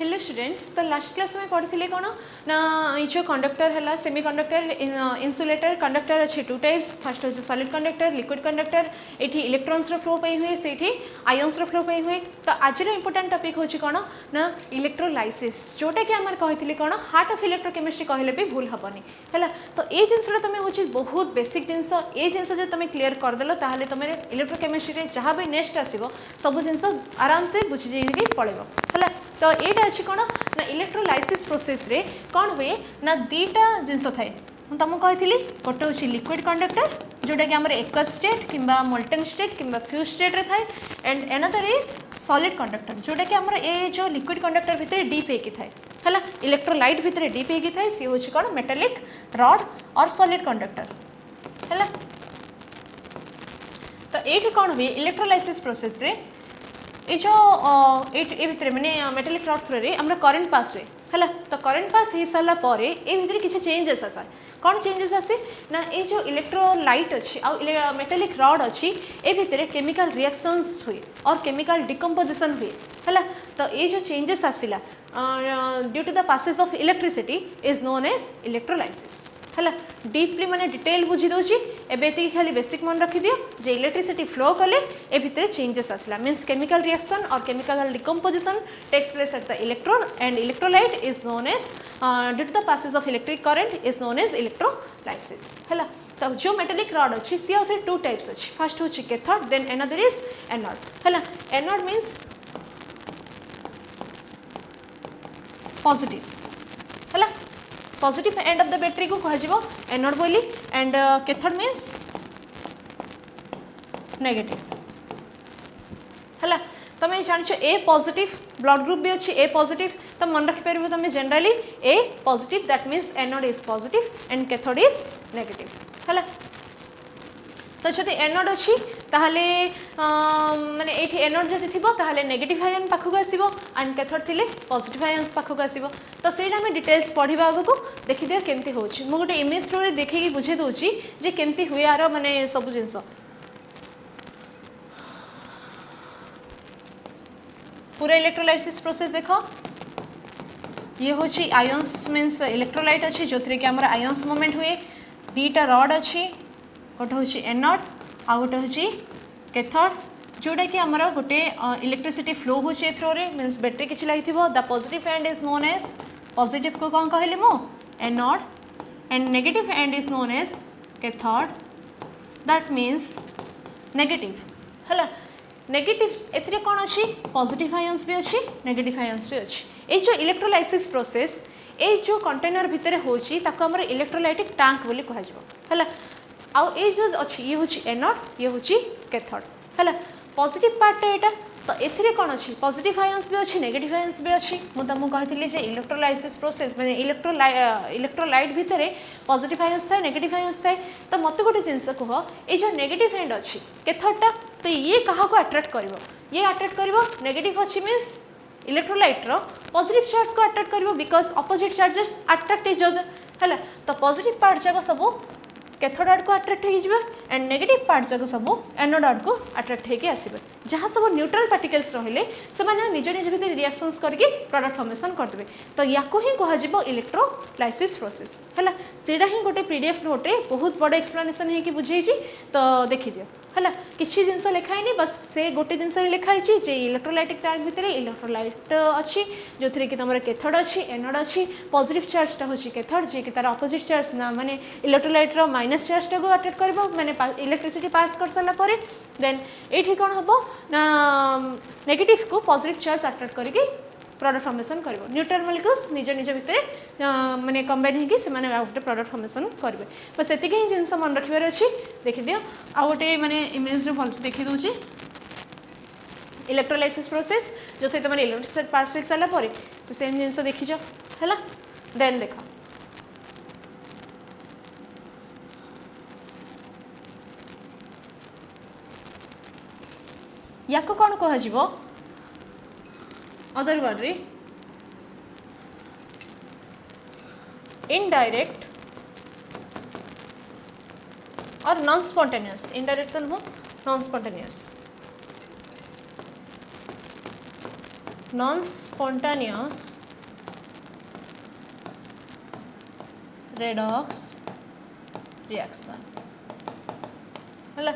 Hello students, तो last class में पढ़ी कौन ना ये जो कंडक्टर है सेमी कंडक्टर इन्सुलेटर कंडक्टर अच्छे टू टाइप्स। फर्स्ट हूँ सॉलिड कंडक्टर लिक्विड कंडक्टर। ये इलेक्ट्रॉन्स फ्लो पे हुए से आयन्स फ्लो पे हुए। तो आज इंपोर्टेंट टॉपिक हूँ कौन ना इलेक्ट्रोलाइसिस, जोटा कि आम कही कौन हार्ट ऑफ इलेक्ट्रोकेमिस्ट्री कहले भी भूल हेनी है। तो ये जिनसा तुम हूँ बहुत बेसिक जिनस, ये जिनस जो तुम क्लीयर करदेल ताहले तुम इलेक्ट्रोकेमिस्ट्री जहाँ भी नेक्स्ट आसो सब जिनस आराम से बुझी पड़ेब है। तो यहाँ अच्छी कौन ना इलेक्ट्रोलाइसिस प्रोसेस रे कौन हुए ना दीटा जिनस थाए तुमको कही गोटे हूँ लिक्विड कंडक्टर जोटा कि आमर एक स्टेट कि मोल्टेन स्टेट कि फ्यूज स्टेट रे थाए and another is solid conductor जोटा कि आमर ये जो लिक्विड कंडक्टर भितर डीप होगी थाए है। इलेक्ट्रोलाइट भितर डीप होगी थाए सी हूँ कौन मेटालिक रॉड और सॉलिड कंडक्टर है। तो ये कौन हुए इलेक्ट्रोलाइसिस प्रोसेस रे ये जो ये भितर मैंने मेटालिक रॉड थ्रू रे हमरा करंट पास हुए है। तो करंट पास हो सारा पर ये भितर किसी चेंजेस आसा कौन चेंजेस आसे ना ये जो इलेक्ट्रोलाइट अच्छी आ मेटालिक रॉड अच्छी ए भितर केमिकल रिएक्शंस हुए और केमिकल डिकम्पोजिशन हुए है। तो ये जो चेंजेस आसिला due to the passes of electricity is known as electrolysis है। डीपली माने डिटेल बुझी दूची एबे खाली बेसिक मन रखी दियो जे इलेक्ट्रिसिटी फ्लो कले ए भितर चेंजेस आसला मीन्स केमिकल रिएक्शन और chemical decomposition takes place at the electrode and electrolyte is known as due to the passes of electric current is known as electrolysis है। तो जो मेटालिक रॉड अच्छी सी आउ टू टाइप्स अच्छी first हूँ cathode then another is anode है। Anode means positive है, positive end of the battery को कह एनोड बोली एंड कैथोड मीन्स नेगेटिव है। तुम जान ए पॉजिटिव ब्लड ग्रुप भी अच्छी ए पॉजिटिव तो मन रखिपर तुम generally A positive that means anode is positive and cathode is negative है। तो जब एनोड अच्छी ताहले माने एठी एनोड जदि थिबो ताहले नेगेटिव आयन पाखक आसीबो एंड कैथोड थिले पॉजिटिव आयन्स पाखक आसीबो। तो सेटा हम डिटेल्स पढ़िबा आगो को देखि दियो केमती होची मु गोटे इमेज थ्रू रे देखि बुझे दोची जे केमती हुए आरो माने सब जिंस। पूरा इलेक्ट्रोलाइसिस प्रोसेस देखो ये होची आयन्स मीन्स इलेक्ट्रोलाइट अच्छी जो थरे कि हमर आयन्स मूवमेंट हुए दीटा रॉड अच्छी गोटे हूँ एनोड आ गोटे हूँ कैथोड जोटा कि आमर गोटे इलेक्ट्रिसिटी फ्लो हो थ्रो रे मीन्स बैटरी किसी लगी the positive end is known as positive को कौन कहली मो anode and negative end is known as cathode that means negative है। नेगेटिव एथिरे कौन अच्छी पॉजिटिव आयन्स भी अच्छी नेगेटिव आयन्स भी अच्छी। ये जो इलेक्ट्रोलाइसिस प्रोसेस ये जो कंटेनर भितर होची ताको हमर इलेक्ट्रोलाइटिक टैंक बोली कह जाबो है। आउ ये जो अच्छी ये हूँ एनोड ये हूँ कैथोड है। पॉजिटिव पार्ट एटा तो एथिरे कौन अच्छी पॉजिटिव आयन्स भी अच्छी नेगेटिव आयन्स भी अच्छी मुझे तुमको कही जे इलेक्ट्रोलाइसिस प्रोसेस मैंने इलेक्ट्रोलाइट भितर पॉजिटिव आयन्स थाए नेगेटिव आयन्स थाए। तो मत गोटे जिनस कह ये जो नेगेटिव एंड अच्छी कैथोडटा तो ये क्या अट्राक्ट कर ये अट्राक्ट कर नेगेटिव अच्छी मीन्स इलेक्ट्रोलाइट रो पॉजिटिव चार्ज को अट्राक्ट कर because opposite charges attract each other है। तो पॉजिटिव पार्ट जाक सब कैथोड आड़ को अट्राक्ट हो एंड नेगेटिव पार्ट जाक सब एनोड आड़ को अट्राक्ट होकर आसवे जहाँ सब न्यूट्रल पार्टिकल्स रहिले से निज निज भीतर रिएक्शंस करके प्रोडक्ट फॉर्मेशन करदे। तो या ही कह इलेक्ट्रोलाइसिस प्रोसेस है। सीटा ही गोटे पीडीएफ नोटे बहुत बड़ एक्सप्लेनेशन होगी बुझे तो देखी दियो है। किसी जिनस लिखाई बस से गोटे जिनस ही लिखाई जे इलेक्ट्रोलाइटिक टैंक भितर इलेक्ट्रोलाइट अच्छी जो थी कि तुम कैथोड अच्छी एनोड अच्छी पॉजिटिव चार्जटा हूँ कैथोड जी कि तार अपोजिट चार्ज ना माने इलेक्ट्रोलाइट रो माइनस चार्जटा को अट्राक्ट कर माने इलेक्ट्रिसिटी पास कर सारा पर देन ये कौन हम ना नेगेटिव को पॉजिटिव चार्ज अट्राक्ट करके प्रोडक्ट फॉर्मेशन कर न्यूट्रल मॉलिक्यूल्स निज निज भितर माने कंबाइन होगी से गोटे प्रोडक्ट फॉर्मेशन करेंगे। बस से ही जिनस मन रखार अच्छी देखी दियो आ गोटे माने इमेज भल से देखी दूची इलेक्ट्रोलाइसिस प्रोसेस जो थे तुम इलेक्ट्रिसिटी पास कर सारा पर तो सेम जिनस देखीच है। देन देख या कौन कह अदर वर्ड रे इनडायरेक्ट और नॉन स्पॉन्टेनियस इनडायरेक्ट तो नुह non spontaneous non spontaneous redox reaction है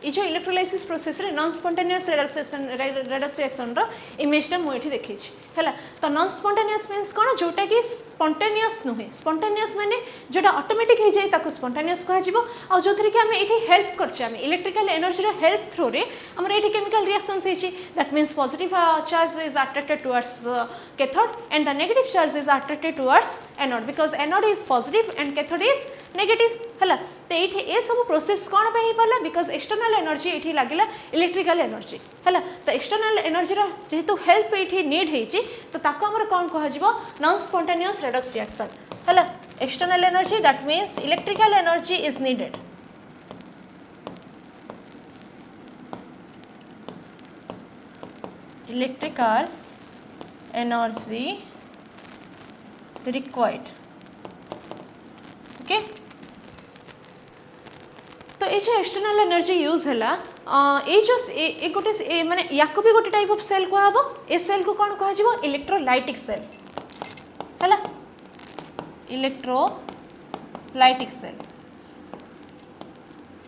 ये जो इलेक्ट्रोलाइसिस प्रोसेस रे नॉन स्पॉन्टेनियस रेडॉक्स रिएक्शन रो इमेजटा मुझे देखी है तो नॉन स्पॉन्टेनियस मीन्स कौन जोटा कि स्पॉन्टेनियस नुहे स्पॉन्टेनियस माने जोटा ऑटोमेटिक हो जाए ताको स्पॉन्टेनियस कह जिवो आ जोथरे कि हम एठी हेल्प करछे हम इलेक्ट्रिकल एनर्जी रो हेल्प थ्रू रे हमर एठी केमिकल रिएक्शंस हेछि that means positive charge is attracted towards cathode and the negative charge is attracted towards anode because anode is positive and cathode is negative है तो ये ए सब प्रोसेस कौन पे पारा बिकॉज एक्सटर्नल एनर्जी ये लगे इलेक्ट्रिकल एनर्जी है तो एक्सटर्नल एनर्जी जेहेतु हेल्प ये नीड होती तो ताको हमर कौन कह नॉन स्पॉन्टेनियस रेडॉक्स रिएक्शन है external energy that means electrical energy is needed electrical energy required okay तो ये जो एक्सटर्नल एनर्जी यूज है ये जो गोटे माने याको भी गोटे टाइप ऑफ सेल कहब ए सेल को कौन कह इलेक्ट्रोलाइटिक सेल है इलेक्ट्रोलाइटिक सेल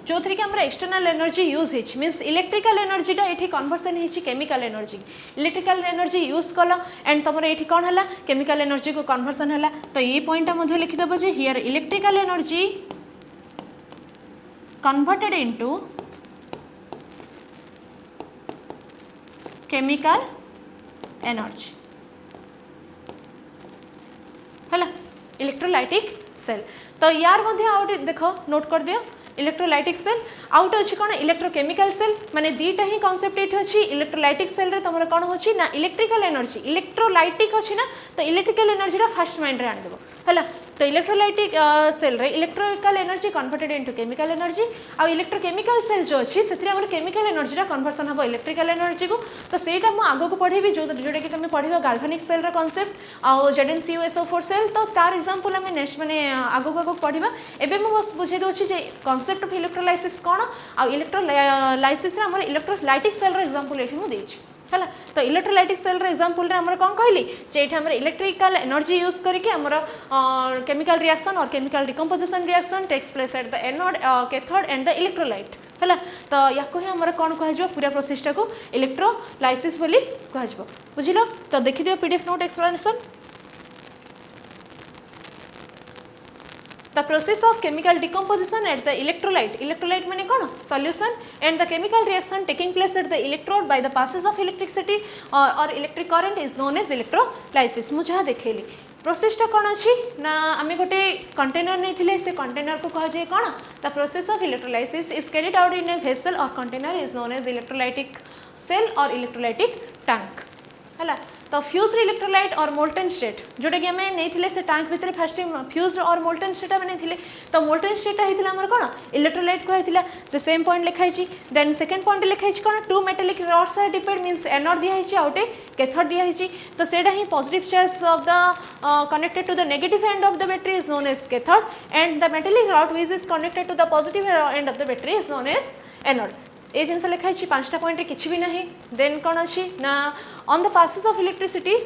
जो थी कि एक्सटर्नल एनर्जी यूज होती मीन्स इलेक्ट्रिकल एनर्जीटा ये कन्वर्सन होती chemical energy electrical energy use कल एंड तुम ये कौन है केमिकल एनर्जी को कन्वर्सन है तो ये पॉइंटा लिखिदेव जे here electrical energy converted into chemical energy है इलेक्ट्रोलाइटिक सेल तो यार मध्य आउट देखो नोट कर दियो इलेक्ट्रोलाइटिक सेल आउट अच्छी कौन इलेक्ट्रोकेमिकल सेल माने दीटा ही कॉन्सेप्ट ये अच्छी इलेक्ट्रोलाइटिक सेल रे तुम कौन हो ना इलेक्ट्रिकल एनर्जी इलेक्ट्रोलाइटिक अच्छी ना तो इलेक्ट्रिकल एनर्जी फास्ट माइंड रे आनिदेव है तो इलेक्ट्रोलाइटिक सेल रे electrical energy converted into chemical energy आ इलेक्ट्रोकेमिकल सेल जो अच्छी से केमिकल एनर्जी कन्वर्सन हम इलेक्ट्रिकल एनर्जी को तो सहीटा मुझे आगे को पढ़ेबी जोटा कि तुम पढ़ गाल्भानिक सेल कॉन्सेप्ट आउ ZnCuSO4 सेल तो तार एग्जांपल आम नेक्स्ट माने आगो आगो पढ़ा एवं मुझे बस बुझे दूसरी जे कॉन्सेप्ट ऑफ इलेक्ट्रोलाइसिस कौन आ इलेक्ट्रोलाइसिस इलेक्ट्रोलाइटिक सेल एग्जांपल ये मुझे है तो इलेक्ट्रोलाइटिक सेल एग्जांपल रे हमर कौन कहली जे हमर इलेक्ट्रिकल एनर्जी यूज करके हमर केमिकल रिएक्शन और chemical decomposition reaction takes place at the anode cathode and the electrolyte है तो या हमर कौन कह पूरा प्रोसेसटा को इलेक्ट्रोलाइसिस बोली कह बुझिल तो देखि दियो PDF note explanation the process of chemical decomposition at the electrolyte माने कौन solution and the chemical reaction taking place at the electrode by the passage of electricity or electric current is known as electrolysis मुझे देखेली प्रोसेसटा कौन अच्छी ना आम गोटे container नहीं से कंटेनर को कह जाए कौन the process of electrolysis is carried out in a vessel और container is known as electrolytic cell और इलेक्ट्रोलाइटिक टैंक है तो फ्यूज इलेक्ट्रोलाइट और मोल्टन स्टेट जोटा कि आम नहीं से टैंक भितर फास्ट फ्यूज और मोल्टन स्टेट आम नहीं तो मोल्टन स्टेटा होता आम कौन इलेक्ट्रोलाइट कहला से सेम पॉइंट लिखाई देन सेकेंड पॉइंट लिखाई कौन two metallic rods are dipped means anode दिखाई आउटे कैथोड दिखाई तो सेटा ही positive charge of the connected to the negative end of the battery is known as cathode and the metallic rod which is connected to the positive end of the battery is known as anode ये जिनस लिखाई पांचटा point किसी भी नहीं then कौन अच्छी ना on the passes of electricity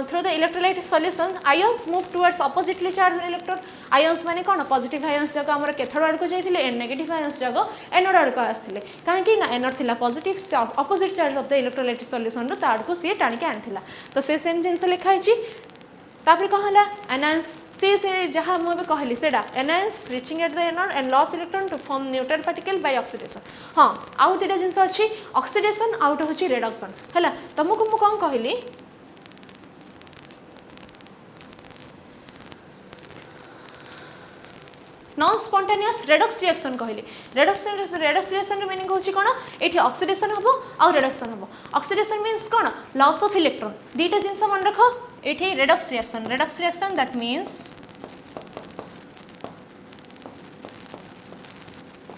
through the electrolyte solution ions move towards oppositely charge electrode ions माने कौन पॉजिटिव आयन्स जगह आम कैथोड आड़ को जाते एंड नेगेटिव आयन्स जगह एनोड आड़ को आसते कहीं एनोड थिला positive opposite charge of the electrolyte solution रो ताड़ को सी टाणिक आनी तो से सेम जिनस लिखाई तापर कौन है एनायंस से जहाँ मुझे कहली से anions reaching at the anode and loss electron to form neutral particle by oxidation हाँ आउ दुटा जिन अच्छी ऑक्सीडेशन आउट हूँ रिडक्शन है तुमको मुझे कौन कहली नॉन स्पॉन्टेनियस रेडक्स रिएक्शन कहली रेडक्स रिएक्शन मीनिंग होची कौन ये ऑक्सीडेशन हम आउ रिडक्शन हम ऑक्सीडेशन मीन्स कौन लॉस ऑफ इलेक्ट्रॉन दुटा जिनस मन रख ये redox reaction that means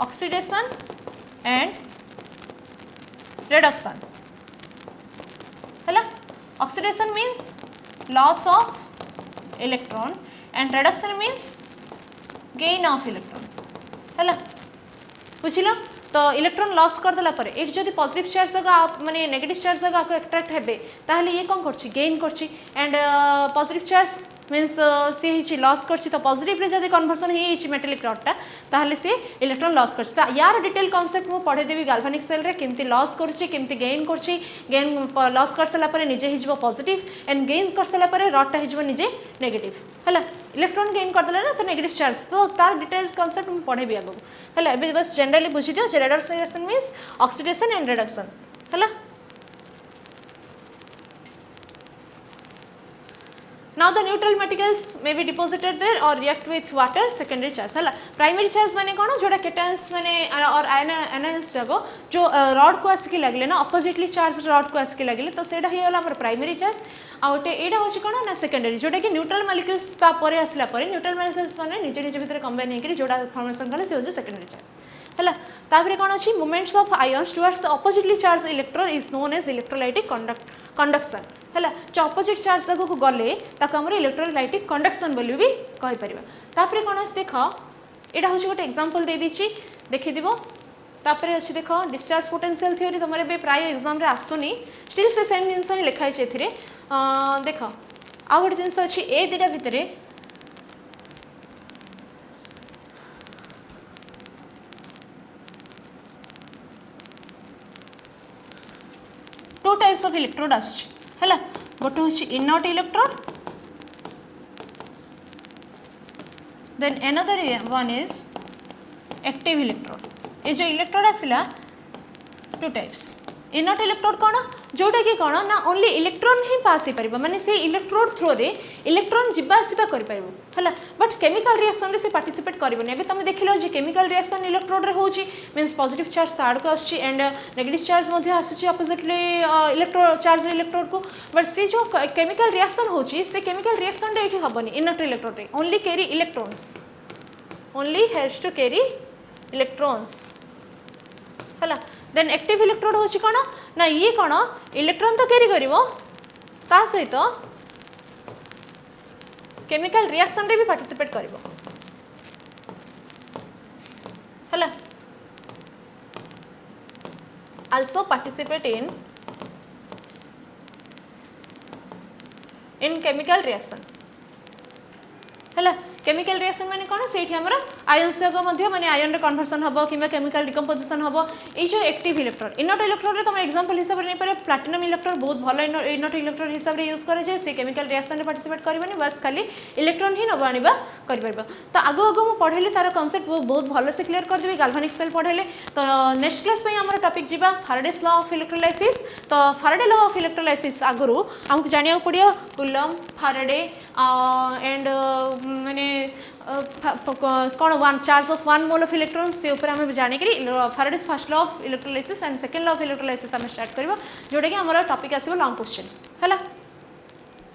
oxidation and reduction है oxidation means loss of electron and reduction means gain of electron है बुझल तो इलेक्ट्रॉन लॉस कर देला परे एट जदी पॉजिटिव चार्ज जगह माने नेगेटिव चार्ज जगह को अट्रैक्ट हेबे ताहले ये कोन करछि गेन करछि एंड पॉजिटिव चार्ज मीन्स सी ही लॉस करछि तो पॉजिटिव रे जदी कन्वर्सन ही मेटालिक रॉडटा ताहले से इलेक्ट्रॉन लॉस करछि तो यार डिटेल कांसेप्ट मु पढे देबी गाल्वानिक सेल रे केमती लॉस करछि केमती गेन करछि गेन लॉस कर सला परे निजे हिजबो पॉजिटिव एंड गेन कर सला परे रॉडटा हिजबो निजे नेगेटिव हला इलेक्ट्रॉन गेन कर देला ना तो नेगेटिव चार्ज तो तार डिटेल्स कांसेप्ट मु पढे भी आगो हला एबे बस जनरली बुझि दियो जे reduction means oxidation and reduction हला Now the neutral materials may be deposited there or react with water secondary charge हला प्राइमरी चार्ज माने कोन जोडा केटायंस माने और आयन्स जगो जो रॉड को आसिक लागले ना अपोजिटली चार्ज रॉड को आसिक लागले तो सेडा हे होला हमर प्राइमरी चार्ज आउटे एडा होची कोन ना सेकेंडरी जोडा कि न्यूट्रल मॉलिक्यूल्स ता परे आसला परे न्यूट्रल मॉलिक्यूल्स माने निजे निजे भितर कंबाइन हेकरी जोडा फॉर्मेशन कले से होजे सेकेंडरी चार्ज हला तापरे कोन अछि moments of ions towards the oppositely charge electron is known as electrolytic conduction हला जो अपोजिट चार्ज जगह को गले ताको हमर इलेक्ट्रोलाइटिक कंडक्शन बोली भी कहि परिबा तापरे कोन अछि देखो एडा होछि गोटे एग्जांपल दे दिछि देखि दिबो तापरे अछि देखो डिस्चार्ज पोटेंशियल थ्योरी तमरे बे प्राय एग्जाम रे आसुनी स्टिल से सेम जिंस ही लिखाइ छै एथिरे देखो आ गोटे जिंस अछि ए दिटा भितरे टू टाइप्स ऑफ इलेक्ट्रोड आछि हला गोटे होछि inert electrode then another one is active electrode ये जो इलेक्ट्रोड आसिला टू टाइप्स इनर्ट इलेक्ट्रोड कोन जोटा कि कोन ना ओनली इलेक्ट्रॉन ही पास ही परिबा माने से इलेक्ट्रोड थ्रो रे इलेक्ट्रॉन जिबा आसीबा करि परिबो हला बट केमिकल रिएक्शन रे से पार्टिसिपेट करिवो नेबे तमे देखिलो जे केमिकल रिएक्शन इलेक्ट्रोड रे होची मींस पॉजिटिव चार्ज ताड़ को आछी एंड नेगेटिव चार्ज मध्ये आछी अपोजिटली इलेक्ट्रोड चार्ज इलेक्ट्रोड को बट से जो केमिकल रिएक्शन होची से केमिकल रिएक्शन रे एठी हबनी इनर्ट इलेक्ट्रोड रे only carry electrons only has to carry electrons हला देन एक्टिव इलेक्ट्रोड होची कोन ना ये कोन इलेक्ट्रॉन तो कैरी करिवो ता सहित केमिकल रिएक्शन रे भी पार्टिसिपेट करिवो हला also participate in chemical reaction हला केमिकल रिएक्शन माने कोन सेठी हमर आयन्स जगह मध्ये माने आयन रे कन्वर्सन हबो किबा केमिकल डिकम्पोजिशन हबो ए जो एक्टिव इलेक्ट्रोड इनर्ट इलेक्ट्रोड रे तुम एग्जांपल हिसाब रे नै पारे प्लैटिनम इलेक्ट्रोड बहुत भलो इनर्ट इलेक्ट्रोड हिसाब रे यूज करे जे से केमिकल रिएक्शन रे पार्टिसिपेट करबनी बस खाली इलेक्ट्रॉन ही नबानिबा करि परबो तो आगो आगो मु पढेली तार कांसेप्ट बहुत भलो से क्लियर कर देबी गाल्वानिक सेल पढेले तो नेक्स्ट क्लास पे हमर टॉपिक जिबा फैराडेस लॉ ऑफ इलेक्ट्रोलाइसिस तो फैराडे लॉ ऑफ इलेक्ट्रोलाइसिस आगुरु हमकु जानिया पडियो कूलम फैराडे एंड माने कौन one charge of one mole of electron से ऊपर हमें जाने के Faraday's first law of electrolysis and second law of electrolysis हम स्टार्ट करबा जोडे कि हमर टॉपिक आसीबो लॉन्ग क्वेश्चन हला।